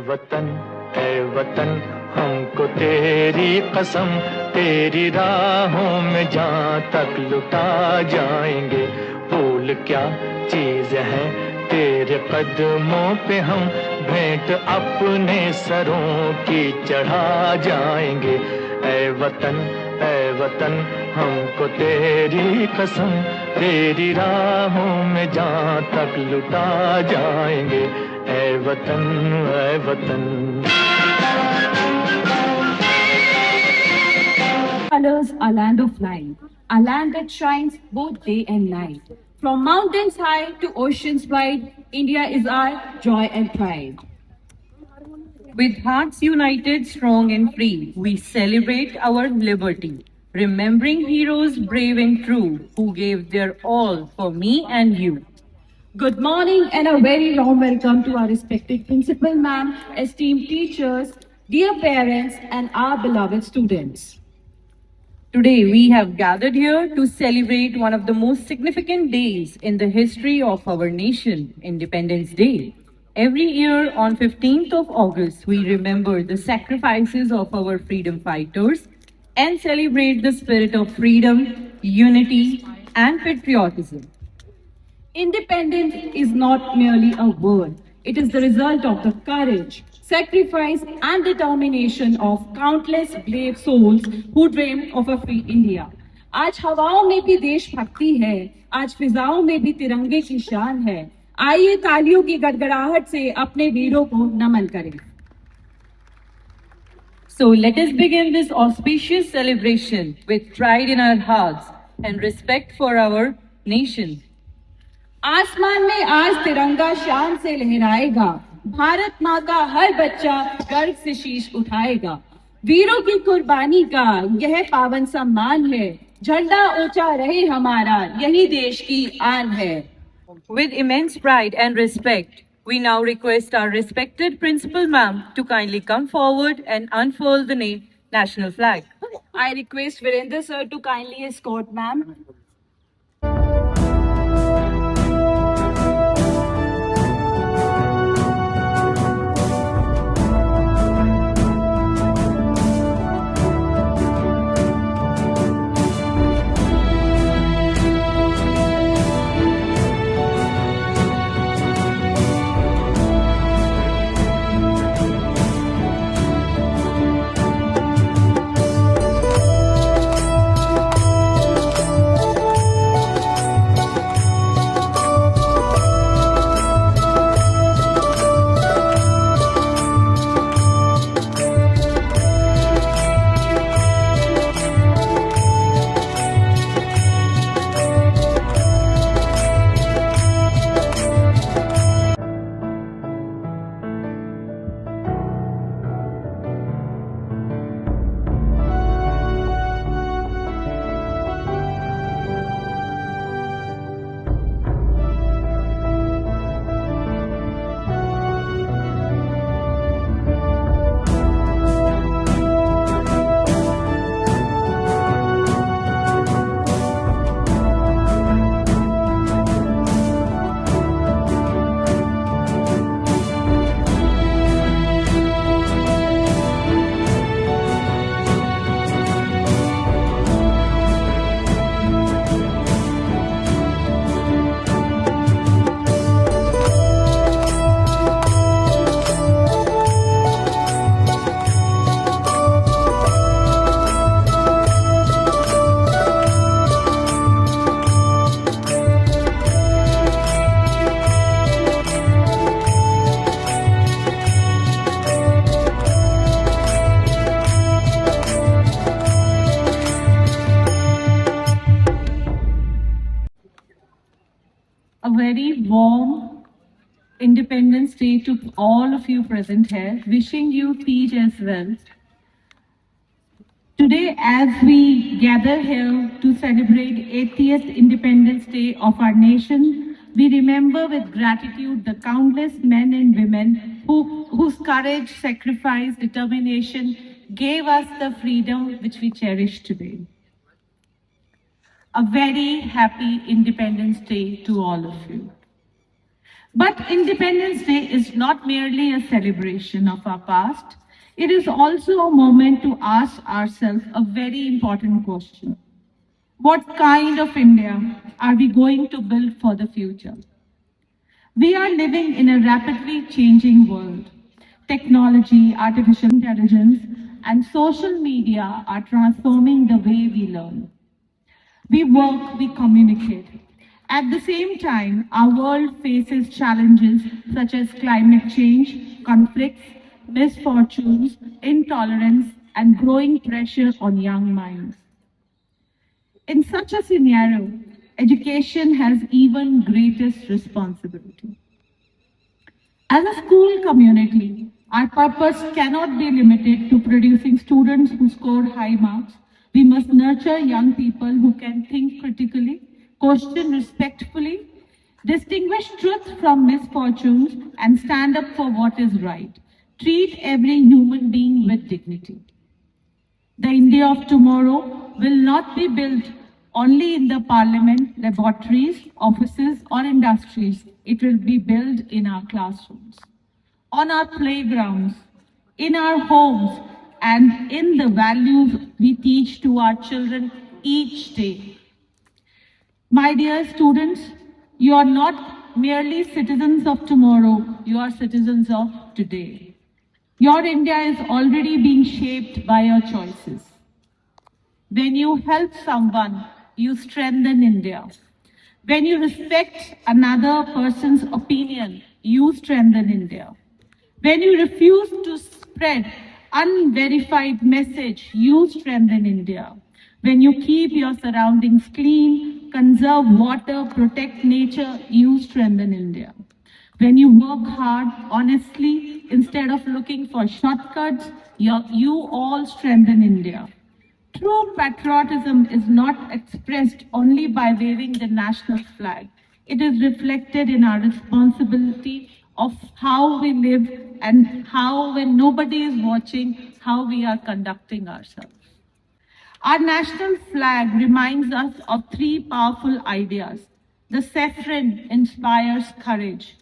वतन ए वतन हमको तेरी कसम, तेरी राहों में जान तक लुटा जाएंगे। भूल क्या चीज है तेरे कदमों पे हम भेंट अपने सरों की चढ़ा जाएंगे। ए वतन हमको तेरी कसम, तेरी राहों में जान तक लुटा जाएंगे। ए वतन ए वतन। Colors, a land of light, a land that shines both day and night. From mountains high to oceans wide, India is our joy and pride. With hearts united, strong and free, we celebrate our liberty, remembering heroes brave and true who gave their all for me and you. Good morning and a very warm welcome to our respected principal ma'am, esteemed teachers, dear parents and our beloved students. Today, we have gathered here to celebrate one of the most significant days in the history of our nation, Independence Day. Every year on 15th of August, we remember the sacrifices of our freedom fighters and celebrate the spirit of freedom, unity, and patriotism. Independence is not merely a word. It is the result of the courage, sacrifice and determination of countless brave souls who dream of a free India. आज हवाओं में भी देशभक्ति है, आज फिजाओं में भी तिरंगे की शान है। आइए तालियों की गड़गड़ाहट से अपने वीरों को नमन करें। So let us begin this auspicious celebration with pride in our hearts and respect for our nation. आसमान में आज तिरंगा शान से लहराएगा, भारत माँ का हर बच्चा गर्व से शीश उठाएगा। वीरों की कुर्बानी का यह पावन सम्मान है, झंडा ऊंचा रहे हमारा, यही देश की आन है। With immense pride and respect, we now request our respected principal ma'am to kindly come forward and unfurl the national flag. I request Virendra sir to kindly escort ma'am. A very warm Independence Day to all of you present here, wishing you peace as well. Today, as we gather here to celebrate 80th Independence Day of our nation, we remember with gratitude the countless men and women whose courage, sacrifice, determination gave us the freedom which we cherish today. A very happy Independence Day to all of you. But Independence Day is not merely a celebration of our past, it is also a moment to ask ourselves a very important question. What kind of India are we going to build for the future? We are living in a rapidly changing world. Technology, artificial intelligence, and social media are transforming the way we learn. We work, we communicate. At the same time, our world faces challenges such as climate change, conflicts, misfortunes, intolerance, and growing pressure on young minds. In such a scenario, education has even greatest responsibility. As a school community, our purpose cannot be limited to producing students who score high marks. We must nurture young people who can think critically, question respectfully, distinguish truth from misfortunes, and stand up for what is right. Treat every human being with dignity. The India of tomorrow will not be built only in the parliament, laboratories, offices, or industries. It will be built in our classrooms, on our playgrounds, in our homes, and in the values we teach to our children each day. My dear students, you are not merely citizens of tomorrow, you are citizens of today. Your India is already being shaped by your choices. When you help someone, you strengthen India. When you respect another person's opinion, you strengthen India. When you refuse to spread unverified message, you strengthen India. When you keep your surroundings clean, conserve water, protect nature, you strengthen India. When you work hard, honestly, instead of looking for shortcuts, you all strengthen India. True patriotism is not expressed only by waving the national flag. It is reflected in our responsibility of how we live and how, when nobody is watching, how we are conducting ourselves. Our national flag reminds us of three powerful ideas. The saffron inspires courage.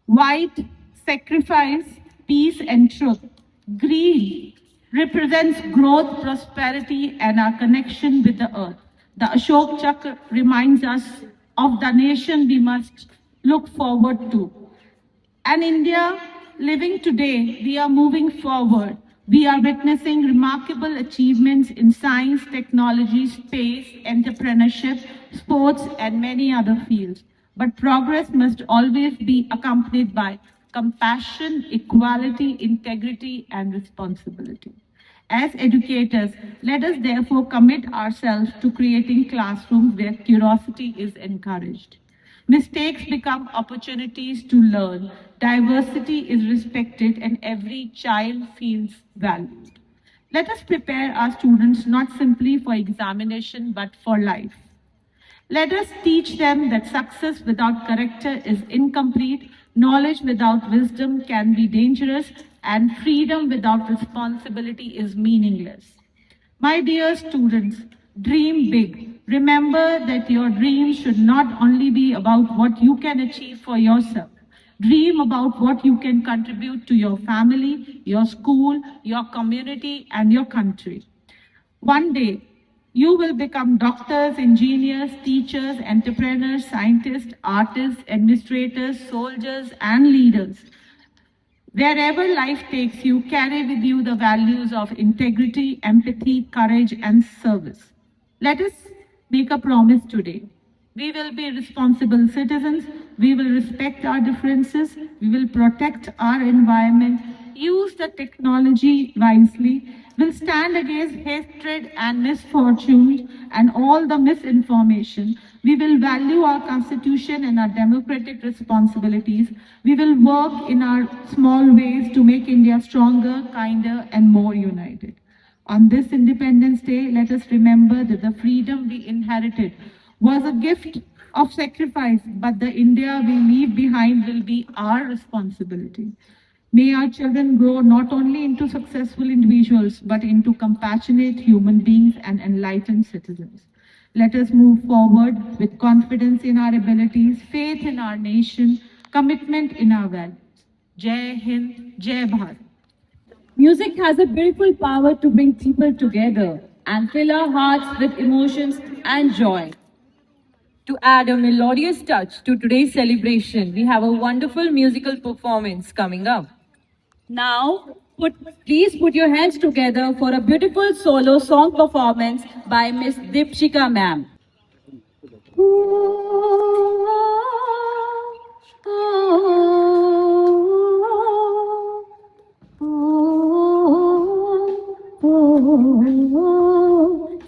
White, sacrifice, peace, and truth. Green represents growth, prosperity, and our connection with the earth. The Ashok Chakra reminds us of the nation we must look forward to. And India, living today, we are moving forward. We are witnessing remarkable achievements in science, technology, space, entrepreneurship, sports, and many other fields. But progress must always be accompanied by compassion, equality, integrity, and responsibility. As educators, let us therefore commit ourselves to creating classrooms where curiosity is encouraged. Mistakes become opportunities to learn. Diversity is respected and every child feels valued. Let us prepare our students not simply for examination but for life. Let us teach them that success without character is incomplete, knowledge without wisdom can be dangerous, and freedom without responsibility is meaningless. My dear students, dream big. Remember that your dream should not only be about what you can achieve for yourself. Dream about what you can contribute to your family, your school, your community, and your country. One day, you will become doctors, engineers, teachers, entrepreneurs, scientists, artists, administrators, soldiers, and leaders. Wherever life takes you, carry with you the values of integrity, empathy, courage, and service. Let us make a promise today. We will be responsible citizens. We will respect our differences. We will protect our environment. Use the technology wisely. Will stand against hatred and misfortunes and all the misinformation. We will value our constitution and our democratic responsibilities. We will work in our small ways to make India stronger, kinder, and more united. On this Independence Day, let us remember that the freedom we inherited was a gift of sacrifice, but the India we leave behind will be our responsibility. May our children grow not only into successful individuals, but into compassionate human beings and enlightened citizens. Let us move forward with confidence in our abilities, faith in our nation, commitment in our values. Jai Hind, Jai Bharat. Music has a beautiful power to bring people together and fill our hearts with emotions and joy. To add a melodious touch to today's celebration, we have a wonderful musical performance coming up. Now, please put your hands together for a beautiful solo song performance by Miss Dipshika ma'am.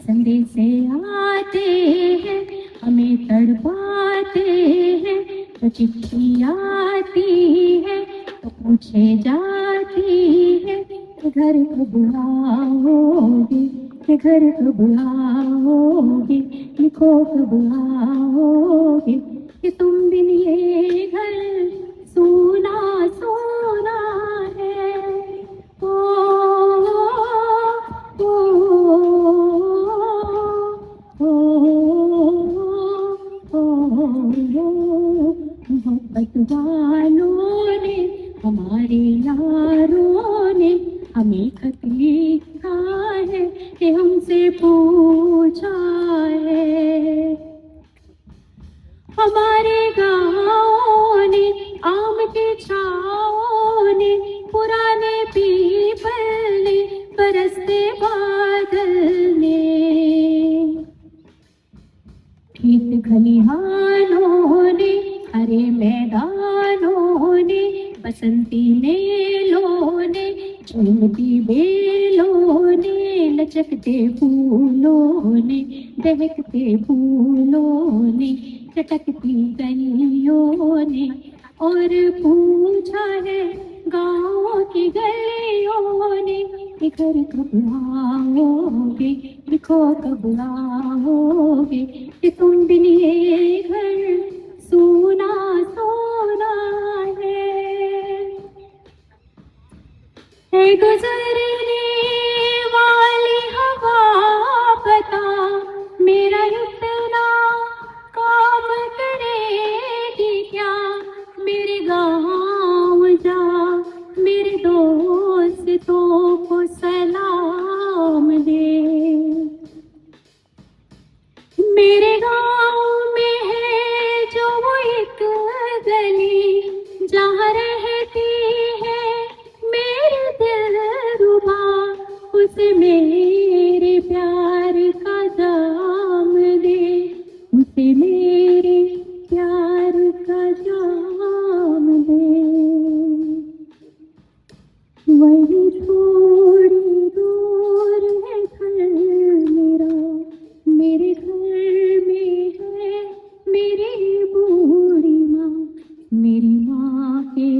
संदेश आते हैं हमें तड़पाते हैं तो चिट्ठी आती है तो पूछे जाती है कि घर कब आओगे, कि घर कब आओगे, लिखो कब आओगे, कि तुम बिन ये घर सूना सूना है। ओ, ओ, ओ, मोहब्बत वालों ने, हमारे यारों ने हमें खत लिखा है कि हमसे पूछा है। हमारे गाँव ने, आम के छाँव ने, पुराने पीपल ने, बरसते बादल ने, खेत खलिहानों ने, हरे मैदानों ने, बसंती मेलों ने, झूमती बेलों ने, लचकते फूलों ने, दहकते फूलों ने, चटकती गलियों ने, और पूछा है गाँव की गलियों ने कि घर कब आओगे, लिखो कब आओगे, कि तुम बिन ये घर सूना सूना है गुजरने वाली हवा बता मेरा इतना काम करेगी क्या, मेरे गाँव जा मेरे दोस्तों को सलाम दे। मेरे गाँव में है जो वो एक गली जहाँ रहती है मेरे दिलरुबा, उसे मेरे प्यार का जाम दे, उसे मेरे प्यार का जाम दे। वही थोड़ी दूर है घर मेरा, मेरे घर में है मेरी बूढ़ी माँ, मेरी माँ के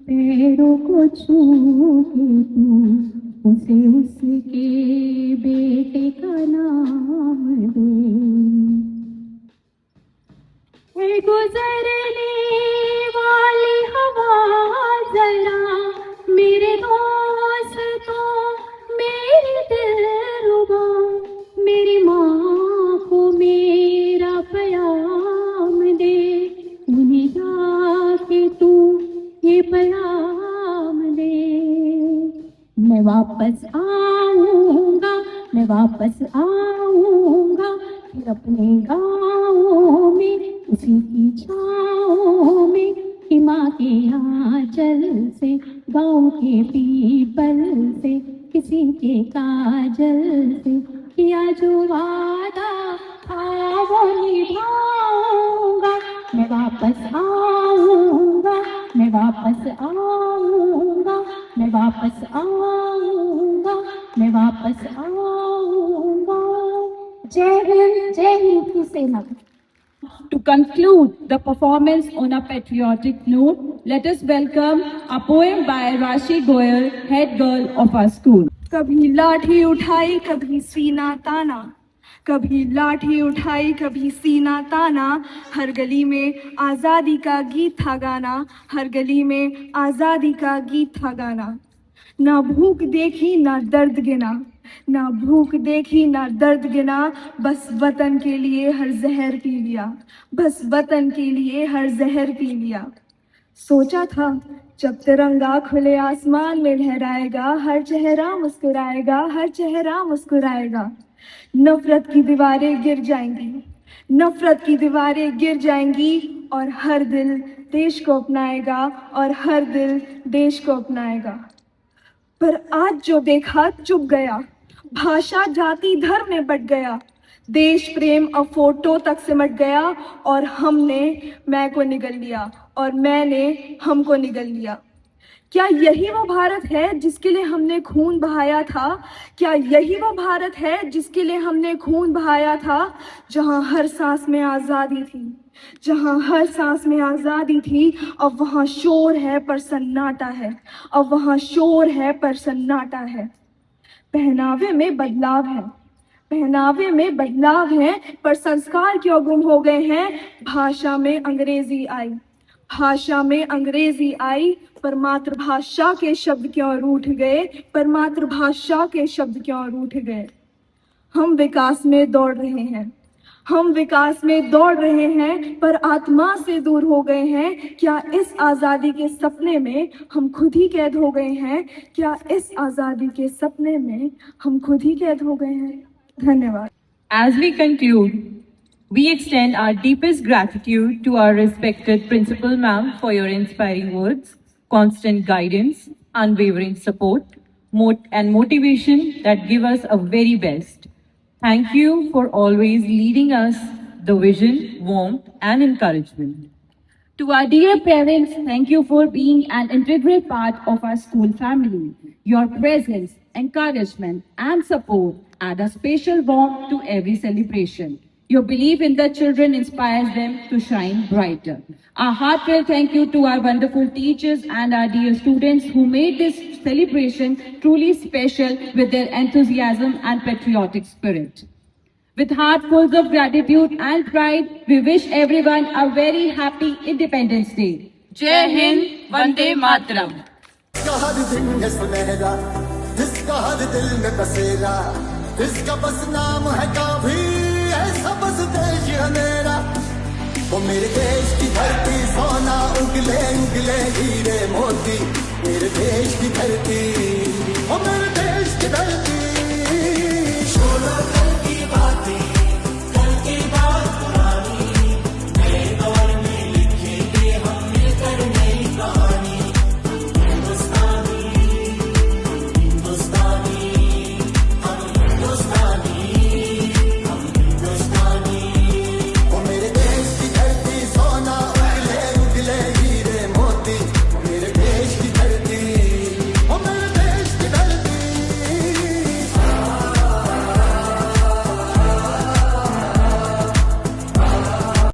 पैरों को छू के तू उसे उसके बेटे का नाम दे। गुजरने वाली हवा जरा मेरे दोस्तों मेरे दिलरुबा, मेरी माँ को मेरा प्याम दे, उन्हें जाके तू ये प्याम दे। मैं वापस आऊँगा, मैं वापस आऊँगा, फिर अपने गाँव में उसी की छाँव में, कि माँ के आंचल से, गाँव के पीपल से, किसी के काजल से किया जो वादा था वो निभाऊंगा। मैं वापस आऊँगा, मैं वापस आऊँगा, मैं वापस आऊँगा, मैं वापस आऊँगा। जय हिंद, जय हिंद की सेना। To conclude the performance on a patriotic note, let us welcome a poem by Rashi Goyal, head girl of our school. कभी लाठी उठाई कभी सीना ताना, कभी लाठी उठाई कभी सीना ताना, हर गली में आज़ादी का गीत था गाना, हर गली में आज़ादी का गीत था गाना। ना भूख देखी ना दर्द गिना, ना भूख देखी ना दर्द गिना, बस वतन के लिए हर जहर पी लिया, बस वतन के लिए हर जहर पी लिया। सोचा था जब तिरंगा खुले आसमान में लहराएगा, हर चेहरा मुस्कुराएगा, हर चेहरा मुस्कुराएगा। नफरत की दीवारें गिर जाएंगी, नफरत की दीवारें गिर जाएंगी, और हर दिल देश को अपनाएगा, और हर दिल देश को अपनाएगा। पर आज जो देखा चुप गया, भाषा जाति धर्म में बट गया, देश प्रेम अब फोटो तक सिमट गया, और हमने मैं को निगल लिया, और मैंने हमको निगल लिया। क्या यही वो भारत है जिसके लिए हमने खून बहाया था? क्या यही वो भारत है जिसके लिए हमने खून बहाया था? जहां हर सांस में आजादी थी, जहां हर सांस में आजादी थी, अब वहां शोर है पर सन्नाटा है, अब वहां शोर है पर सन्नाटा है। पहनावे में बदलाव है, पहनावे में बदलाव है, पर संस्कार क्यों गुम हो गए हैं? भाषा में अंग्रेजी आई, भाषा में अंग्रेजी आई, पर मातृभाषा के शब्द क्यों रूठ गए? पर मातृभाषा के शब्द क्यों रूठ गए? हम विकास में दौड़ रहे हैं, हम विकास में दौड़ रहे हैं, पर आत्मा से दूर हो गए हैं। क्या इस आजादी के सपने में हम खुद ही कैद हो गए हैं? क्या इस आजादी के सपने में हम खुद ही कैद हो गए हैं? धन्यवाद। As we conclude, we extend our deepest gratitude to our respected Principal Ma'am for your inspiring words, constant guidance, unwavering support, and motivation that give us a very best. Thank you for always leading us the vision, warmth, and encouragement. To our dear parents, thank you for being an integral part of our school family. Your presence, encouragement, and support add a special warmth to every celebration. Your belief in the children inspires them to shine brighter. A heartfelt thank you to our wonderful teachers and our dear students who made this celebration truly special with their enthusiasm and patriotic spirit. With heart full of gratitude and pride, we wish everyone a very happy Independence Day. Jai Hind, Vande Mataram. जिसका हर दिन है सुनहरा, जिसका हर दिल में बसेरा, जिसका बस नाम है काफी, ऐसा बस देश है मेरा। वो मेरे देश की धरती, सोना उगले उगले हीरे मोती, मेरे देश की धरती, वो मेरे देश की धरती।